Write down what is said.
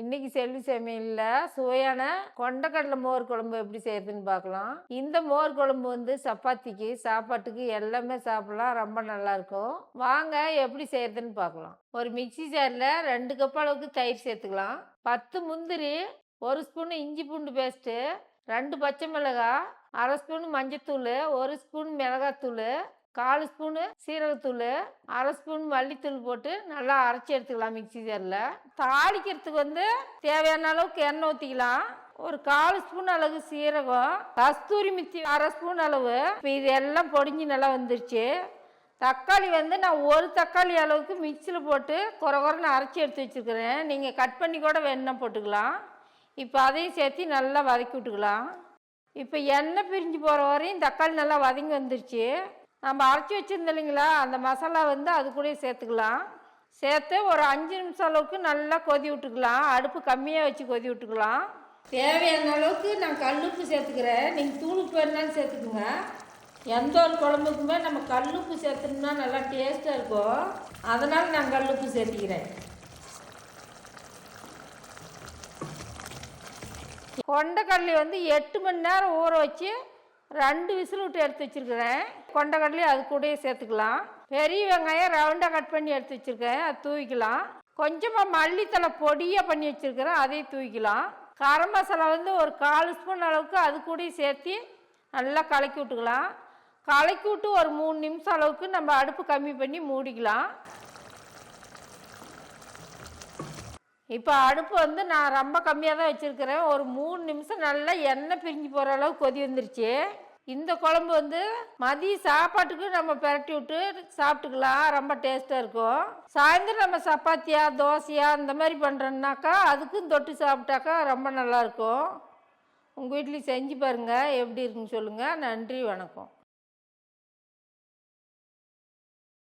இன்னைக்கு செல்வி சமையலில் சுவையான கொண்டக்கடலை மோர் குழம்பு எப்படி செய்யறதுன்னு பார்க்கலாம். இந்த மோர் குழம்பு வந்து சப்பாத்திக்கு சாப்பாட்டுக்கு எல்லாமே சாப்பிடலாம், ரொம்ப நல்லா இருக்கும். வாங்க எப்படி செய்யறதுன்னு பார்க்கலாம். ஒரு மிக்சி ஜாரில் 2 கப் அளவுக்கு தயிர் சேர்த்துக்கலாம். 10 முந்திரி, 1 ஸ்பூன் இஞ்சி பூண்டு பேஸ்ட்டு, 2 பச்சை மிளகாய், 1/2 ஸ்பூன் மஞ்சத்தூள், 1 ஸ்பூன் மிளகாத்தூள், 1/4 ஸ்பூனு சீரகத்தூள், 1/2 ஸ்பூன் மல்லித்தூள் போட்டு நல்லா அரைச்சி எடுத்துக்கலாம் மிக்சி ஜாரில். தாளிக்கிறதுக்கு வந்து தேவையான அளவுக்கு எண்ணெய் ஊற்றிக்கலாம். ஒரு 1/4 ஸ்பூன் அளவு சீரகம், கஸ்தூரி மித்தி 1/2 ஸ்பூன் அளவு. இப்போ இது எல்லாம் பொடிஞ்சு நல்லா வந்துருச்சு. தக்காளி வந்து நான் 1 தக்காளி அளவுக்கு மிக்சியில் போட்டு குறைன்னு அரைச்சி எடுத்து வச்சுருக்கிறேன். நீங்கள் கட் பண்ணி கூட வேணுன்னா போட்டுக்கலாம். இப்போ அதையும் சேர்த்து நல்லா வதக்கி விட்டுக்கலாம். இப்போ எண்ணெய் பிரிஞ்சு போகிற வரையும் தக்காளி நல்லா வதங்கி வந்துருச்சு. நம்ம அரைச்சி வச்சுருந்தோம் இல்லைங்களா, அந்த மசாலா வந்து அது கூட சேர்த்துக்கலாம். சேர்த்து ஒரு 5 நிமிஷம் அளவுக்கு நல்லா கொதி விட்டுக்கலாம். அடுப்பு கம்மியாக வச்சு கொதி விட்டுக்கலாம். தேவையான அளவுக்கு நான் கல்லுப்பு சேர்த்துக்கிறேன். நீங்கள் தூளுப்பு வேணாலும் சேர்த்துக்குங்க. எந்த ஒரு குழம்புக்குமே நம்ம கல்லுப்பு சேர்த்தோம்னா நல்லா டேஸ்ட்டாக இருக்கும். அதனால் நான் கல்லுப்பு சேர்த்துக்கிறேன். கொண்டக்கடலை வந்து 8 மணி நேரம் ஊற வச்சு 2 விசில் விட்டு எடுத்து வச்சுருக்கிறேன். கொண்டக்கடலையும் அது கூடயே சேர்த்துக்கலாம். பெரிய வெங்காயம் ரவுண்டாக கட் பண்ணி எடுத்து வச்சுருக்கேன், அது தூவிக்கலாம். கொஞ்சமாக மல்லித்தலை பொடியாக பண்ணி வச்சுருக்கிறேன், அதையும் தூவிக்கலாம். கரம் மசாலா வந்து ஒரு 1/4 ஸ்பூன் அளவுக்கு அது கூடயும் சேர்த்து நல்லா கலக்கி விட்டுக்கலாம். கலக்கி விட்டு ஒரு 3 நிமிஷம் அளவுக்கு நம்ம அடுப்பு கம்மி பண்ணி மூடிக்கலாம். இப்போ அடுப்பு வந்து நான் ரொம்ப கம்மியாக தான் வச்சுருக்கிறேன். ஒரு 3 நிமிஷம் நல்லா எண்ணெய் பிரிஞ்சு போகிற அளவுக்கு கொதி வந்துருச்சு. இந்த குழம்பு வந்து மதிய சாப்பாட்டுக்கு நம்ம பிரட்டி விட்டு சாப்பிட்டுக்கலாம், ரொம்ப டேஸ்ட்டாக இருக்கும். சாயந்தரம் நம்ம சப்பாத்தியா தோசையா இந்த மாதிரி பண்ணுறோன்னாக்கா அதுக்கும் தொட்டு சாப்பிட்டாக்கா ரொம்ப நல்லாயிருக்கும். உங்கள் வீட்லேயும் செஞ்சு பாருங்கள், எப்படி இருக்குன்னு சொல்லுங்கள். நன்றி, வணக்கம்.